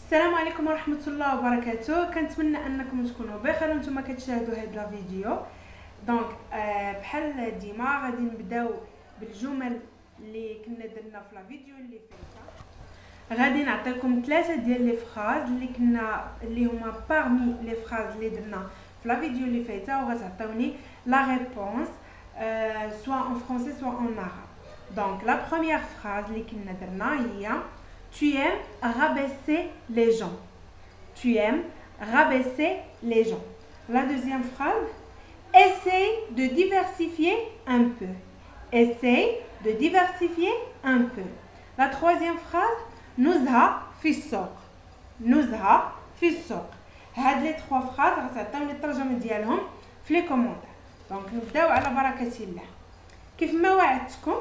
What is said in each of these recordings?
السلام عليكم ورحمه الله وبركاته. كنتمنى انكم تكونوا بخير وانتم كتشاهدوا هذا لا فيديو. دونك بحال ديما غادي نبداو بالجمل اللي كنا درنا في لا فيديو اللي فاتت. غادي نعطيكم 3 ديال لي فراز اللي هما parmi لي فراز اللي درنا في لا فيديو اللي فاتت، وغتعطيوني لا ريبونس soit en français soit en arabe. Donc la première phrase اللي كنا درنا هي tu aimes rabaisser les gens. Tu aimes rabaisser les gens. La deuxième phrase, essaye de diversifier un peu. Essaye de diversifier un peu. La troisième phrase, نزهة في السوق. نزهة في السوق. هاد لي 3 phrases غتعطيوني الترجمة ديالهم في لي كومونتير. دونك نبداو على بركة الله. كيف ما وعدتكم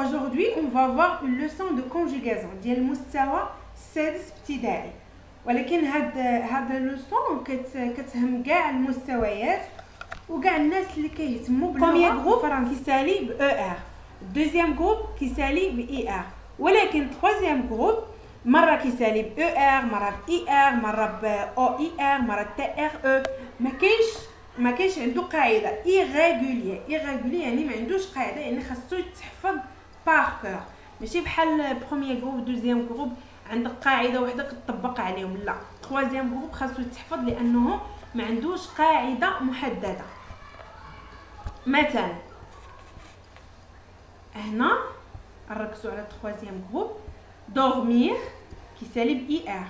aujourd'hui on va voir une leçon de conjugaison ديال المستوى السادس ابتدائي، ولكن هاد اللوسون كتهم كاع المستويات وكاع الناس اللي كيهتموا باللغه الفرنسيه. كيسالي ب ار، دوزيام جروب كيسالي ب اي ار، ولكن تروازيام جروب مره كيسالي ب او ار، مره ب اي ار، مره ب او اي ار، مره تي ار او. ما كاينش عنده قاعده ايغريغولير. ايغريغولير يعني ما عندوش قاعده، يعني خاصو يتحفظ بار كور، ماشي بحال بروميير جروب دوزيام جروب عندك قاعده وحده كتطبق عليهم. لا، تروازيام جروب خاصو يتحفظ لانه ما عندوش قاعده محدده. مثلا هنا نركزوا على تروازيام جروب، دورمير كيسالي ب اي ار.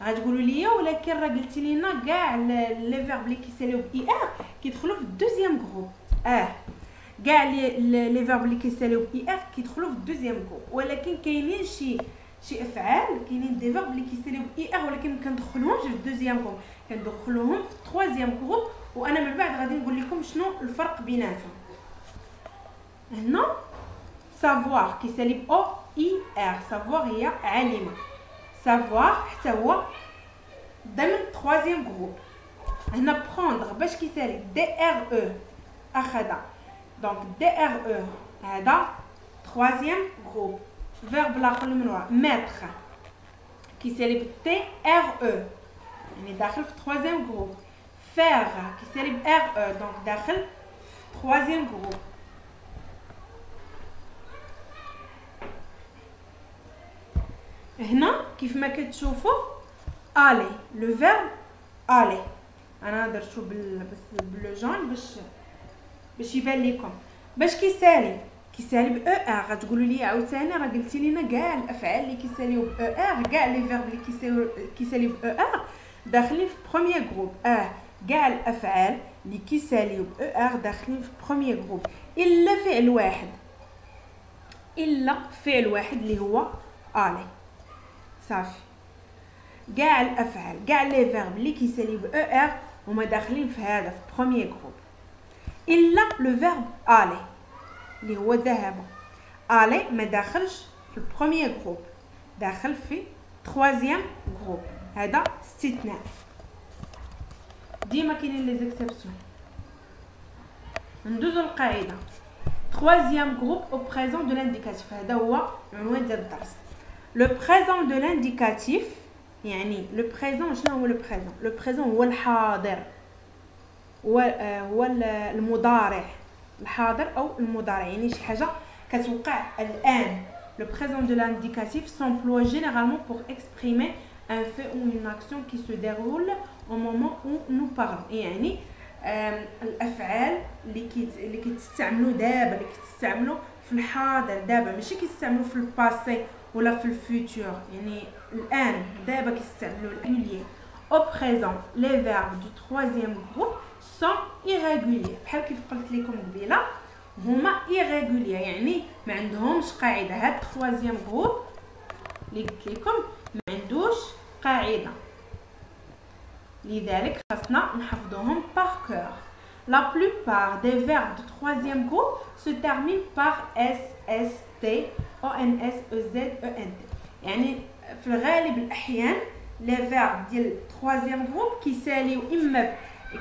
غتقولوا لي ولكن راه قلتي لينا كاع لي فيرب اللي كيساليو ب اي ار كيدخلوا في الدوزيام جروب. كاع لي فيرب اللي كيساليو ب اي ار كيدخلوا في الدوزيام جروب، ولكن كاينين شي افعال، كاينين دي فيرب اللي كيساليو ب اي ار ولكن ما كندخلوهمش في الدوزيام جروب، كندخلوهم في التروازيام جروب، وانا من بعد غادي نقول لكم شنو الفرق بيناتهم. هنا سافوار كيسالي ب او اي ار، سافوار هي علم، سافوار حتى هو ضمن تروازيام جروب. هنا بروندر باش كيسالي دي ار او، اخذ، دونك دي ار او هذا تروازيام جروب. فيرب الاخر من ورا ميتر كيسالي ب تي ار او، يعني داخل في تروازيام جروب. فير كيسالي ب ار او، دونك داخل في تروازيام جروب. هنا كيف ما كتشوفوا الي، لو فيرب الي انا درتو بلو جون باش يبان لكم. باش كيسالي ب او ار. غتقولوا لي عاوتاني راه قلتي لينا كاع الافعال اللي كيساليو ب او ار، كاع لي فيرب اللي كيساليو ب او ار داخلين في بروميير جروب. كاع الافعال اللي كيساليو ب او ار داخلين في بروميير جروب الا فعل واحد اللي هو الي. صافي، كاع الافعال كاع لي فيرب اللي كيساليو ب او ار هما داخلين في هذا في بروميير جروب الا لو فيرب الي اللي هو ذهب. الي ما داخلش في البروميير جروب، داخل في تروازيام جروب، هذا استثناء. ديما كاينين لي زيكسيبسيون. ندوزو القاعده تروازيام جروب او بريزون دو لانديكاتيف. هذا هو العنوان ديال الدرس. لو بريزون دو لانديكاتيف يعني لو بريزون. شنو هو لو بريزون؟ لو بريزون هو الحاضر، هو المضارع، الحاضر او المضارع، يعني شي حاجه كتوقع الان. لو بريزون دو لانديكاتيف s'emploie généralement pour exprimer un fait ou une action qui se déroule au moment où nous parlons. يعني الافعال اللي كيتستعملوا دابا، اللي كيتستعملوا في الحاضر دابا، ماشي كيستعملوا في الباسي ولا في الفيوتور، يعني الان دابا كيستعملوا الريغولير. au présent les verbes du troisième groupe sont irréguliers. بحال كيف قلت لكم قبيله هما irréguliers، يعني ما عندهمش قاعده. هاد troisième groupe اللي قلت لكم ما عندوش قاعده، لذلك خاصنا نحفظوهم par cœur. La plupart des verbes du troisième groupe se terminent par s, s, t, o, n, s, e, z, e, n, t. يعني في الغالب الاحيان لي فيرب ديال troisième groupe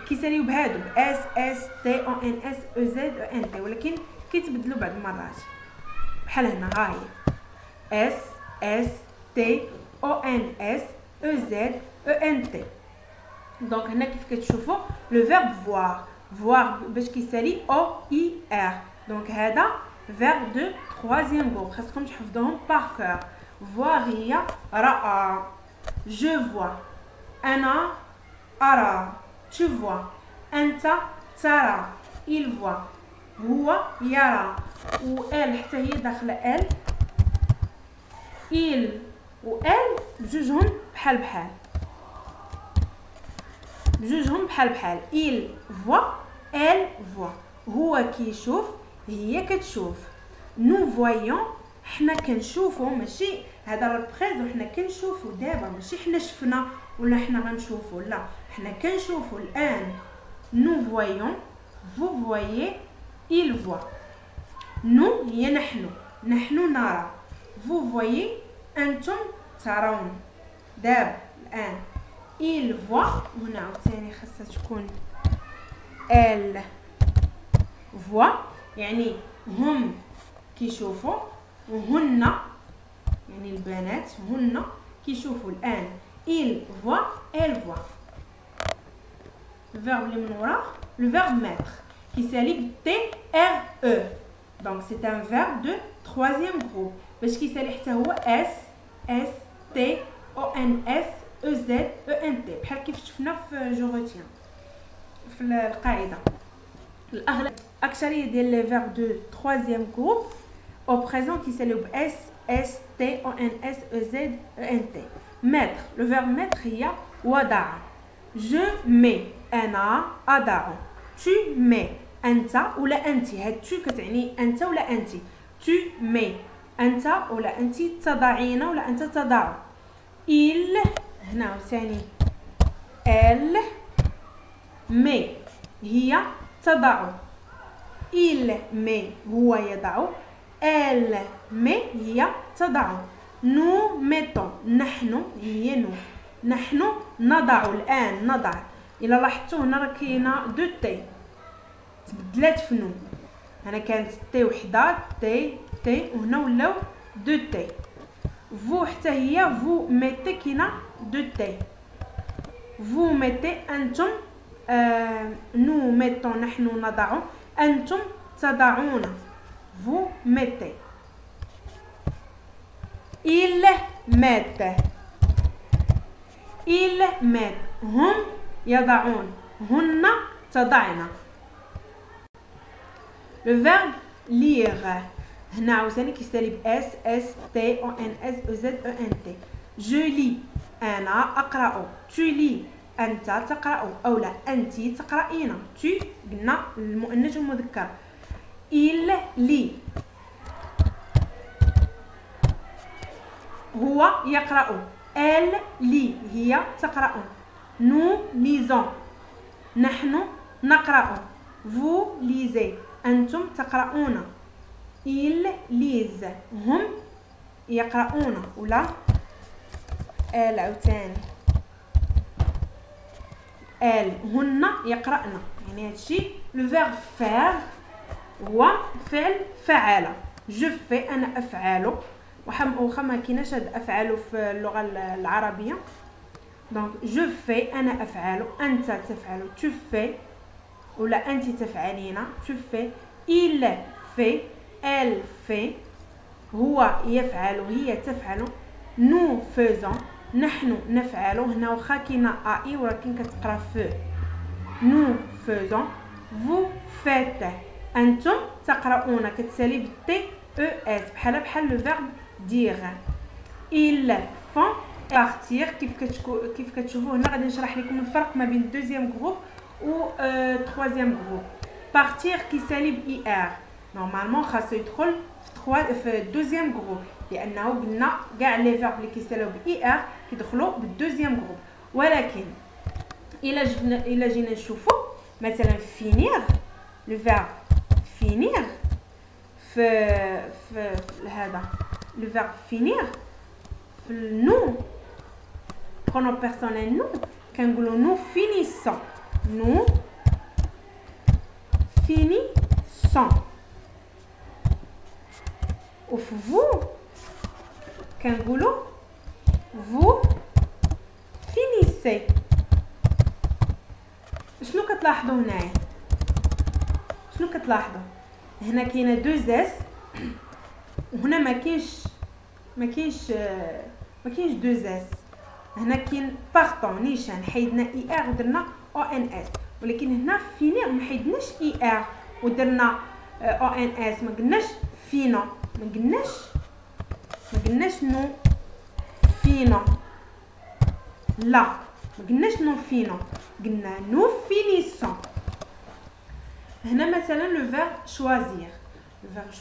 كيساليو بهادو اس اس تي او ان اس او زد او ان تي، ولكن كيتبدلوا بعض المرات. بحال هنا ها هي اس اس تي او ان اس E Z E N T. دونك هنا كيف كتشوفوا لو فيرب voir voir باش كيسالي او اي ار. دونك هذا فيرب دو troisième groupe خاصكم تحفظوهم بار كور. voir هي راى. je vois انا ارى. tu vois انت ترى. il voit هو يرى. و ال حتى هي داخله ال. il و ال بجوجهم بحال بحال. بجوجهم بحال بحال. il voit elle voit. هو كيشوف هي كتشوف. nous voyons حنا كنشوفو ماشي هذا البريزون حنا كنشوفو دابا ماشي حنا شفنا ولا حنا غنشوفو لا حنا كنشوفو الان. nous voyons vous voyez il voit. nous هي نحن نرى. vous voyez انتم ترون دابا الان. il voit هنا عاوتاني خاصها تكون elle voit يعني هم كيشوفوا وهن يعني البنات هن كيشوفوا الان. il voit elle voit. الفيرب اللي من وراه le verbe mettre كيسالي T R E. donc c'est un verbe de troisième groupe باش كيسالي حتى هو S S T O N S E Z E N T بحال كيف شفنا في جو روتيان في القاعده. الاغلب اكثريه ديال لي فيرب دو troisième groupe au présent كيساليو ب S S T O N S E Z E N T. mettre le verbe mettre هي وضع. je mets انا اضع. tu mets انت ولا انت. هاد tu كتعني انت ولا انت. tu mets انت ولا انت تضعين ولا انت تضع. il هنا عاوتاني elle met هي تضع. il met هو يضع. elle met هي تضع. nous mettons نحن هي نحن نضع الان نضع. الا لاحظتوا هنا راه كاينه دو تي تبدلات في نو. هنا كانت تي وحده تي وهنا ولاو دو تي. فو حتى هي فو ميتي كاينه دو تي. فو ميتي انتم. نو ميتون نحن نضع. انتم تضعون. فو ميتي. il met هم يضعون. هن تضعن. le verbe lire هنا عاوتاني كيسالي ب S S T O N S E Z E N T. je lis انا اقرا. tu lis انت تقرا او لا انت تقرأين. tu قلنا المؤنث والمذكر. il lit هو يقرأ. elle lit هي تقرأ. nous lisons نحن نقرأ. vous lisez أنتم تقرؤون. ils lisent هم يقرؤون ولا elle عاوتاني elle هن يقرأن. يعني هادشي لو فيرب فير هو فعل فعل. je fais أنا أفعل واخا ما كايناش هاد افعال في اللغه العربيه. دونك جو في انا افعل. انت تفعل tu fais ولا انت تفعلين tu fais. il fait elle fait هو يفعل هي تفعل. nous faisons نحن نفعل. هنا واخا كاينه اي ولكن كتقرا ف. nous faisons vous faites انتم تقرؤون كتسالي بالتي او اس بحال لو فيرب dire. ils font partir كيف كتشوفوا هنا غادي نشرح لكم الفرق ما بين الدوزيام جروب و troisième جروب. partir كيسالي ب اي ار نورمالمون خاصو يدخل في الدوزيام جروب لانه قلنا كاع لي فيرب اللي كيساليو ب اي ار كيدخلوا بالدوزيام جروب. ولكن الا جينا نشوفوا مثلا فينير لو فيرب فينير في هذا le verbe finir في nous pronom personnel nous كنقولوا nous finissons. nous finissons. و في vous كنقولوا vous سي. شنو كتلاحظوا هنايا؟ شنو كتلاحظوا؟ هنا كاينه 2 اس وهنا ما كاينش 2 اس. هنا كاين بارطون نيشان، حيدنا اي ار ودرنا او ان اس، ولكن هنا فينير ما حيدناش اي ار ودرنا او ان اس، ما قلناش فينا، ما قلناش نو فينا، لا ما قلناش نو فينا، قلنا نو فينيسون. هنا مثلا لو فيرب شوازير، لو فيرب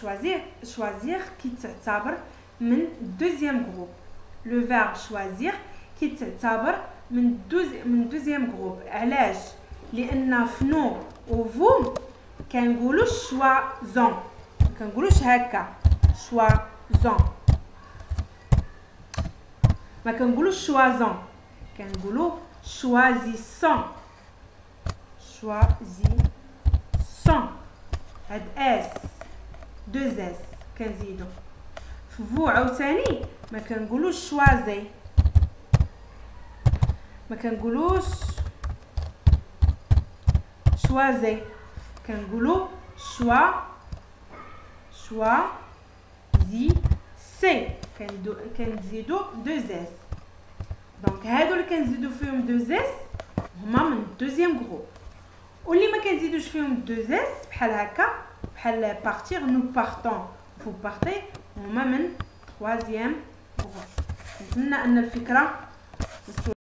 شوازير كيتعتبر من دوزيام جروب. لو فيرب شوازير كيتعتبر من دوزيام جروب. علاش؟ لان فنو وفو كنقولوا شوازون، ما كنقولوش هكا شوازون، ما كنقولوش شوازون، كنقولوا شوازيسون. هاد اس 2 اس كنزيدو. فو عاوتاني ما كنقولوش شوازي، ما كنقولوش شوازي، كنقولوا زي سي. كنزيدو 2 اس. دونك هادو اللي كنزيدو فيهم 2 اس هما من الدوزيام جروب، واللي ما كنزيدوش فيهم 2 اس بحال هكا بحال بارتير نو بارتون فو بارتي هما من 3 جروب. نتمنى ان الفكره